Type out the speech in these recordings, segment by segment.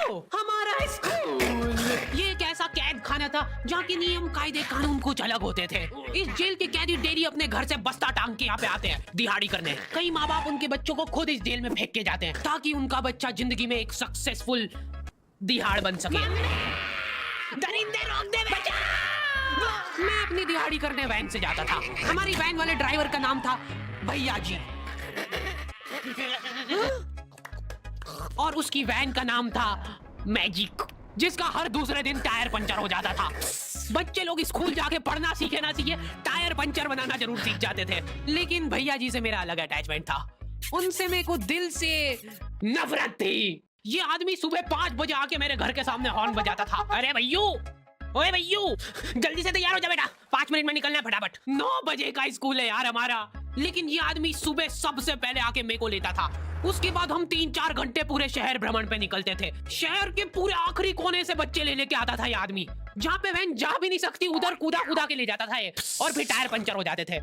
हमारा स्कूल ये एक ऐसा कैद खाना था जहाँ के नियम कायदे कानून कुछ अलग होते थे। इस जेल के कैदी डेली अपने घर से बस्ता टांग के यहाँ पे आते हैं दिहाड़ी करने। कई माँ बाप उनके बच्चों को खुद इस जेल में फेंक के जाते हैं ताकि उनका बच्चा जिंदगी में एक सक्सेसफुल दिहाड़ बन सके। दरिंदे रोक दे बच्चा। मैं अपनी दिहाड़ी करने वैन से जाता था। हमारी वैन वाले ड्राइवर का नाम था भैया जी और उसकी वैन का नाम था मैजिक, जिसका हर दूसरे दिन टायर पंचर हो जाता था। बच्चे लोग स्कूल जाके पढ़ना सीखे ना सीखे टायर पंचर बनाना जरूर सीख जाते थे। लेकिन भैया जी से मेरा अलग अटैचमेंट था। उनसे मेरे को दिल से नफरत थी। ये आदमी सुबह 5 बजे आके मेरे घर के सामने हॉर्न बजाता था। अरे भैयू, ओए भैयू, जल्दी से तैयार हो जा बेटा, 5 मिनट में निकलना है फटाफट। 9 बजे का स्कूल है यार हमारा। लेकिन ये आदमी सुबह सबसे पहले आके मेरे को लेता था। उसके बाद हम 3-4 घंटे पूरे शहर भ्रमण पे निकलते थे। शहर के पूरे आखिरी कोने से बच्चे ले लेके आता था ये आदमी। जहाँ पे वैन जा भी नहीं सकती उधर कूदा कूदा के ले जाता था ये, और फिर टायर पंचर हो जाते थे।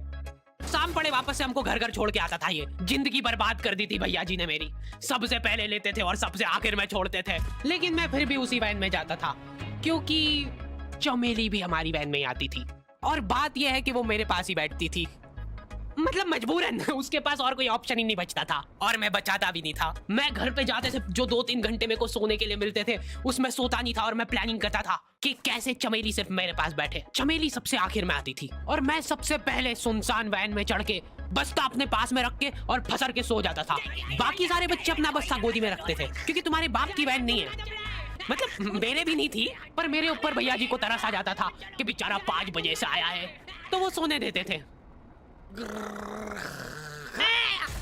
शाम पड़े वापस से हमको घर घर छोड़ के आता था ये। जिंदगी बर्बाद कर दी थी भैया जी ने मेरी। सबसे पहले लेते थे और सबसे आखिर में छोड़ते थे। लेकिन मैं फिर भी उसी वैन में जाता था क्योंकि चमेली भी हमारी वैन में आती थी। और बात यह है कि वो मेरे पास ही बैठती थी, मतलब मजबूरन। उसके पास और कोई ऑप्शन ही नहीं बचता था और मैं बचाता भी नहीं था। मैं घर पे जाते थे, जो 2-3 घंटे मेरे को सोने के लिए मिलते थे उसमें सोता नहीं था और मैं प्लानिंग करता था कि कैसे चमेली सिर्फ मेरे पास बैठे। चमेली सबसे आखिर में आती थी और मैं सबसे पहले सुनसान वैन में चढ़ के बस्ता अपने पास में रख के और फसर के सो जाता था। बाकी सारे बच्चे अपना बस्ता गोदी में रखते थे क्योंकि तुम्हारे बाप की वैन नहीं है। मतलब मेरे भी नहीं थी, पर मेरे ऊपर भैया जी को तरस आ जाता था कि बेचारा 5 बजे से आया है, तो वो सोने देते थे।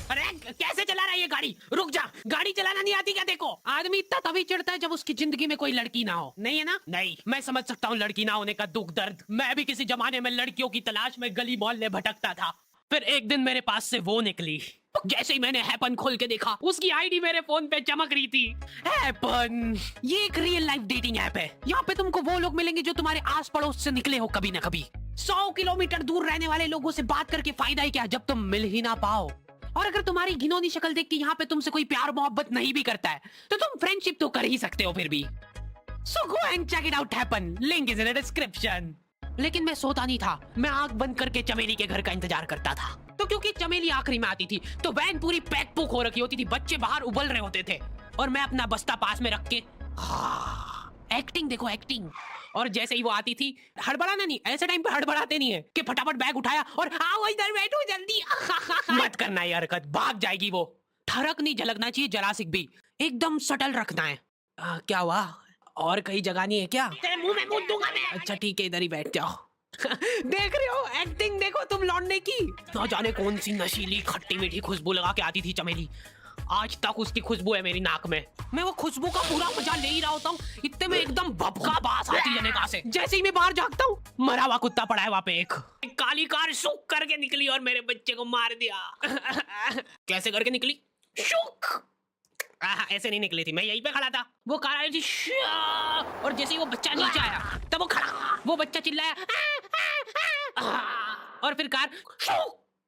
अरे कैसे चला रहा है ये गाड़ी? रुक जा, गाड़ी चलाना नहीं आती क्या? देखो, आदमी इतना तभी चिढ़ता है जब उसकी जिंदगी में कोई लड़की ना हो। नहीं है ना? नहीं, मैं समझ सकता हूँ लड़की ना होने का दुख दर्द। मैं भी किसी जमाने में लड़कियों की तलाश में गली मोहल्ले भटकता था। फिर एक दिन मेरे पास से वो निकली। जैसे ही मैंने हैपन खोल के देखा, उसकी आईडी मेरे फोन पे चमक रही थी। हैपन ये एक रियल लाइफ डेटिंग ऐप है। यहाँ पे तुमको वो लोग मिलेंगे जो तुम्हारे आस पड़ोस से निकले हो कभी ना कभी। 100 किलोमीटर दूर रहने वाले लोगों से बात करके फायदा ही क्या जब तुम मिल ही ना पाओ। और अगर तुम्हारी घिनौनी शक्ल देख के यहाँ पे तुमसे कोई प्यार मोहब्बत नहीं भी करता है तो तुम फ्रेंडशिप तो कर ही सकते हो फिर भी। So go and check it out happen. Link is in the description. लेकिन मैं सोता नहीं था। मैं आंख बंद करके चमेली के घर का इंतजार करता था। तो क्योंकि चमेली आखिरी में आती थी तो वैन पूरी पैक पुक हो रखी होती थी। बच्चे बाहर उबल रहे होते थे और मैं अपना बस्ता पास में रख के एक्टिंग देखो एक्टिंग। और जैसे ही वो आती थी, हड़बड़ाना नहीं, ऐसे टाइम पे हड़बड़ाते नहीं है कि फटाफट बैग उठाया और आओ इधर बैठो जल्दी। मत करना ये हरकत, भाग जाएगी वो। ठरक नहीं झलकना चाहिए जरा सी भी, एकदम सटल रखना है। क्या हुआ? और कहीं जगह नहीं है क्या? तेरे मुंह में मूत दूंगा मैं। अच्छा ठीक है, इधर ही बैठ जाओ। देख रहे हो एक्टिंग देखो तुम लौंडे की। ना जाने कौन सी नशीली खट्टी मीठी खुशबू लगा के आती थी चमेली। आज तक उसकी खुशबू है मेरी नाक में। मैं वो खुशबू का पूरा मजा ले ही रहा होता हूँ, इतने में एकदम भभका बास आती है जनेका से। जैसे ही मैं बाहर झांकता हूँ, मरा हुआ कुत्ता पड़ा है वहाँ पे। एक काली कार शुक करके निकली और मेरे बच्चे को मार दिया। कैसे करके निकली? शुक। ऐसे नहीं निकली थी, मैं यहीं पे खड़ा था। वो कार आई थी और जैसे ही वो बच्चा नीचे आया तब वो खड़ा, वो बच्चा चिल्लाया और फिर कार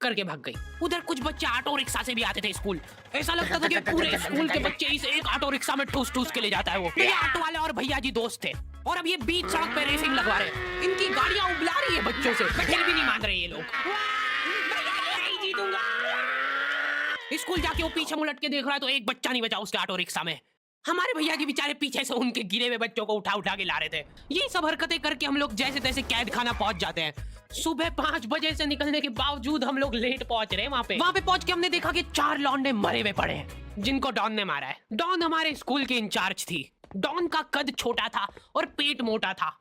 करके भाग गई। उधर कुछ बच्चे ऑटो रिक्शा से भी आते थे स्कूल। ऐसा लगता था कि पूरे स्कूल के बच्चे इस एक ऑटो रिक्शा में ठूस ठूस के ले जाता है वो। ये ऑटो वाले और भैया जी दोस्त थे और अब ये बीच सड़क पे रेसिंग लगवा रहे। इनकी गाड़ियां उबला रही है बच्चों से, फिर भी नहीं मान रहे ये लोग। नहीं जीतूंगा। स्कूल जाके वो पीछे मुलट के देख रहा है तो एक बच्चा नहीं बचा उसके ऑटो रिक्शा में। हमारे भैया जी बेचारे पीछे से उनके गिरे हुए बच्चों को उठा उठा के ला रहे थे। ये सब हरकतें करके हम लोग जैसे तैसे कैद खाना पहुंच जाते हैं। सुबह 5 बजे से निकलने के बावजूद हम लोग लेट पहुंच रहे हैं वहाँ पे पहुंच के हमने देखा कि 4 लौंडे मरे हुए पड़े हैं जिनको डॉन ने मारा है। डॉन हमारे स्कूल की इंचार्ज थी। डॉन का कद छोटा था और पेट मोटा था।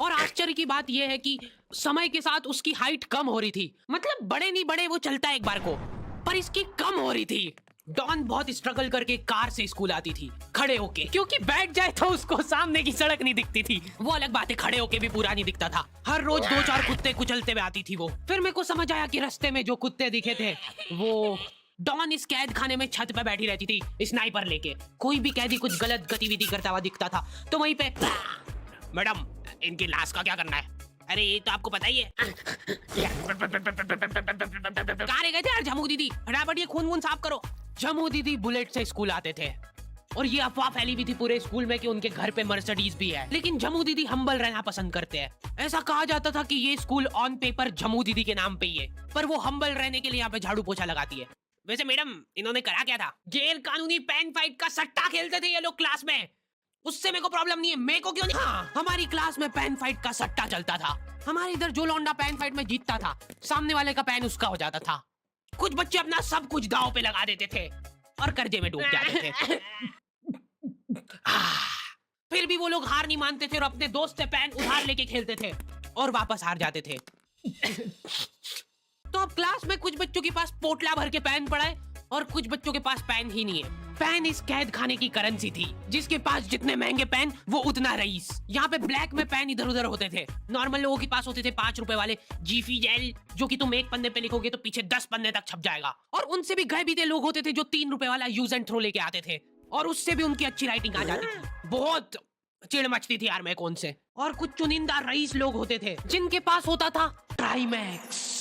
और आश्चर्य की बात यह है कि समय के साथ उसकी हाइट कम हो रही थी। मतलब बड़े नहीं बड़े वो चलता है एक बार को, पर इसकी कम हो रही थी। डॉन बहुत स्ट्रगल करके कार से स्कूल आती थी खड़े होके, क्योंकि बैठ जाए तो उसको सामने की सड़क नहीं दिखती थी। वो अलग बात है, खड़े होके भी पूरा नहीं दिखता था। हर रोज 2-4 कुत्ते कुचलते हुए आती थी वो। फिर मेरे को समझ आया कि रास्ते में जो कुत्ते दिखे थे वो डॉन इस कैद खाने में छत पे बैठी रहती थी स्नाइपर लेके। कोई भी कैदी कुछ गलत गतिविधि करता हुआ दिखता था तो वहीं पे, मैडम इनकी लाश का क्या करना है? अरे ये तो आपको पता ही है। कहाँ रह गए थे यार झमू दीदी? फटाफट ये खून वून साफ करो। झमू दीदी बुलेट से स्कूल आते थे और ये अफवाह फैली हुई थी पूरे स्कूल में कि उनके घर पे मर्सिडीज भी है। लेकिन जम्मू दीदी हम्बल रहना पसंद करते हैं। ऐसा कहा जाता था कि ये स्कूल ऑन पेपर जम्मू दीदी के नाम पे ही है, पर वो हम्बल रहने के लिए यहाँ पे झाड़ू पोछा लगाती है। वैसे मैडम, इन्होंने करा क्या था? गैर कानूनी पेन फाइट का सट्टा खेलते थे ये लोग क्लास में। उससे मेरे को प्रॉब्लम नहीं है, मेरे को क्यों नहीं? हाँ, हमारी क्लास में पेन फाइट का सट्टा चलता था। हमारे इधर जो लौंडा पेन फाइट में जीतता था, सामने वाले का पेन उसका हो जाता था। कुछ बच्चे अपना सब कुछ दांव पे लगा देते थे और कर्जे में डूब जाते थे। फिर भी वो लोग हार नहीं मानते थे और अपने दोस्त से पेन उधार लेके खेलते थे और वापस हार जाते थे। तो अब क्लास में कुछ बच्चों के पास पोटला भर के पेन पड़ा है और कुछ बच्चों के पास पेन ही नहीं है। पेन इस कैद खाने की करेंसी थी, जिसके पास जितने महंगे पेन वो उतना रईस। यहाँ पे ब्लैक में पेन इधर उधर होते थे। नॉर्मल लोगों के पास होते थे 5 रुपए वाले जीफी जेल, जो कि तुम एक पन्ने पे लिखोगे तो पीछे 10 पन्ने तक छप जाएगा। और उनसे भी गए बीते लोग होते थे जो 3 रुपए वाला यूज एंड थ्रो लेके आते थे और उससे भी उनकी अच्छी राइटिंग आ जाती थी। बहुत चिढ़ मचती थी यार मैं कौन से। और कुछ चुनिंदा रईस लोग होते थे जिनके पास होता था ट्राईमैक्स।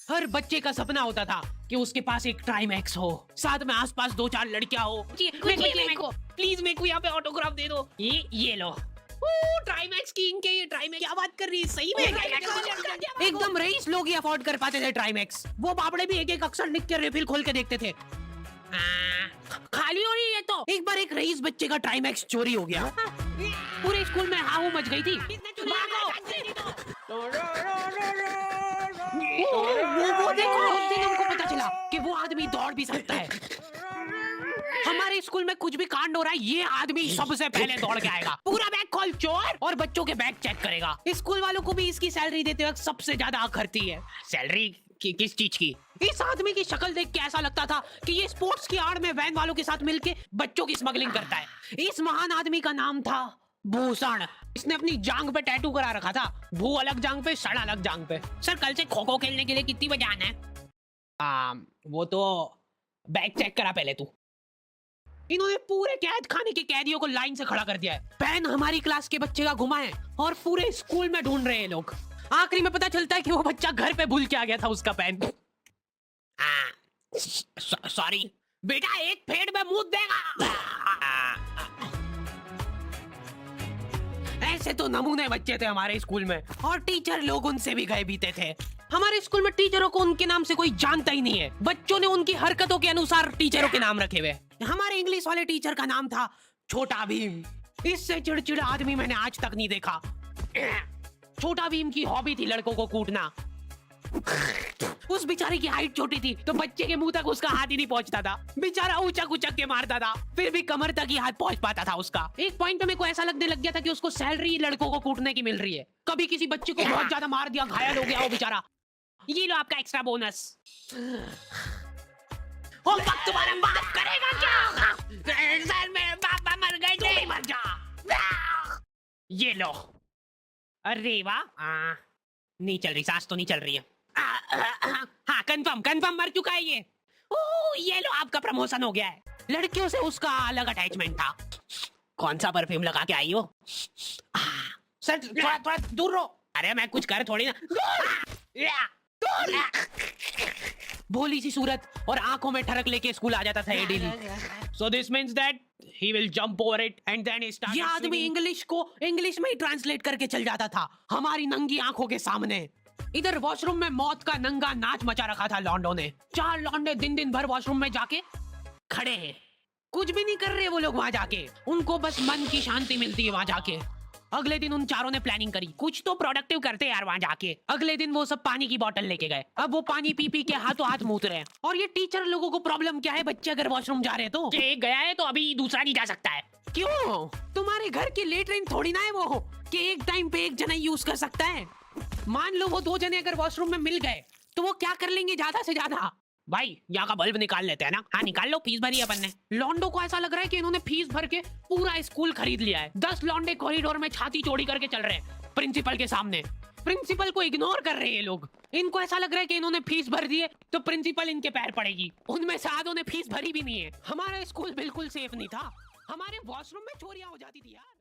हर बच्चे का सपना होता था कि उसके पास एक ट्राईमैक्स हो, साथ में आसपास 2-4 लड़कियां हो। प्लीज मेरे को यहाँ पे ऑटोग्राफ दे दो। ये लो ट्राईमैक्स की इनके। ये ट्राईमैक्स क्या बात कर रही है? सही में एकदम रईस लोग ही अफोर्ड कर पाते थे ट्राईमैक्स। वो बाबड़े भी एक एक अक्षर लिख के रिफिल खोल के देखते थे। खाली हो रही है तो। एक बार एक रईस बच्चे का ट्राईमैक्स चोरी हो गया। पूरे स्कूल में हाहू मच गई थी। वो देखो, उस दिन उनको पता चला कि वो आदमी दौड़ भी सकता है। हमारे स्कूल में कुछ भी कांड हो रहा है, ये आदमी सबसे पहले दौड़ के आएगा। पूरा बैग खोल चोर, और बच्चों के बैग चेक करेगा। स्कूल वालों को भी इसकी सैलरी देते वक्त सबसे ज्यादा अखरती है। सैलरी किस चीज की? इस आदमी की शक्ल देख के ऐसा लगता था कि ये स्पोर्ट्स की आड़ में वैन वालों के साथ मिलके बच्चों की स्मगलिंग करता है। इस महान आदमी का नाम था भूषण। इसने अपनी जांग पे टैटू करा रखा था, भू अलग जांग पे, सड़ अलग जांग पे। सर कल से खो खो खेलने के लिए कितनी बजे आना है? वो तो बैग चेक करा पहले तू। इन्होंने पूरे कैद खाने के कैदियों को लाइन से खड़ा कर दिया है। पेन हमारी क्लास के बच्चे का घुमा है और पूरे स्कूल में ढूंढ रहे हैं लोग। आखिरी में पता चलता है कि वो बच्चा घर पे भूल के आ गया था उसका पेन। सॉरी बेटा, एक फेड में मुंह देगा। ऐसे तो नमूने बच्चे थे हमारे स्कूल में, और टीचर लोग उनसे भी गए बीते थे। हमारे स्कूल में टीचरों को उनके नाम से कोई जानता ही नहीं है। बच्चों ने उनकी हरकतों के अनुसार टीचरों के नाम रखे हुए। हमारे इंग्लिश वाले टीचर का नाम था छोटा भीम। इससे चिड़चिड़ा आदमी मैंने आज तक नहीं देखा। छोटा भीम की हॉबी थी लड़कों को कूटना। उस बेचारे की हाइट छोटी थी तो बच्चे के मुंह तक उसका हाथ ही नहीं पहुंचता था। बेचारा उचक उचक के मारता था, फिर भी कमर तक ही हाथ पहुंच पाता था उसका। एक पॉइंट पे मेरे को ऐसा लगने लग गया था कि उसको सैलरी लड़कों को कूटने की मिल रही है। कभी किसी बच्चे को बहुत ज्यादा मार दिया, घायल हो गया वो बेचारा, ये लो आपका एक्स्ट्रा बोनस। ओ वक्त तुम्हारा बाप करेगा क्या? सर मेरे पापा मर गए थे। मर जा। ये लो। अरे वाह, नहीं चल रही, सांस तो नहीं चल रही है। हाँ कंफर्म मर चुका है ये। ये लो आपका प्रमोशन हो गया है। लड़कियों से उसका अलग अटैचमेंट था। कौन सा परफ्यूम लगा के आई हो? सर थोड़ा दूर रहो। अरे मैं कुछ कर थोड़ी ना। भोली सी सूरत और आंखों में ठरक लेके स्कूल आ जाता था ये daily. So this means that he will jump over it and then he started. ये आदमी इंग्लिश को इंग्लिश में ही ट्रांसलेट करके चल जाता था हमारी नंगी आंखों के सामने। इधर वॉशरूम में मौत का नंगा नाच मचा रखा था लॉन्डो ने। 4 लॉन्डे दिन भर वॉशरूम में जाके खड़े हैं, कुछ भी नहीं कर रहे वो लोग वहां जाके। उनको बस मन की शांति मिलती है वहां जाके। अगले दिन उन चारों ने प्लानिंग करी, कुछ तो प्रोडक्टिव करते यार वहां जाके। अगले दिन वो सब पानी की बोतल लेके गए। अब वो पानी पी पी के हाथों हाथ मूत रहे हैं। और ये टीचर लोगों को प्रॉब्लम क्या है, बच्चे अगर वॉशरूम जा रहे हैं तो एक गया है तो अभी दूसरा नहीं जा सकता है। क्यों? तुम्हारे घर की लेटरिन थोड़ी ना है वो कि एक टाइम पे एक जना यूज कर सकता है। मान लो वो 2 जने अगर वॉशरूम में मिल गए तो वो क्या कर लेंगे ज्यादा से ज्यादा? भाई यहाँ का बल्ब निकाल लेते हैं ना। हाँ निकाल लो, फीस भरी अपन ने। लॉन्डो को ऐसा लग रहा है कि इन्होंने फीस भर के पूरा स्कूल खरीद लिया है। 10 लॉन्डे कॉरिडोर में छाती चौड़ी करके चल रहे हैं प्रिंसिपल के सामने। प्रिंसिपल को इग्नोर कर रहे हैं ये लोग। इनको ऐसा लग रहा है कि इन्होंने फीस भर दी है तो प्रिंसिपल इनके पैर पड़ेगी। उनमें से आधों ने फीस भरी भी नहीं है। हमारा स्कूल बिल्कुल सेफ नहीं था। हमारे वॉशरूम में चोरियां हो जाती थी यार।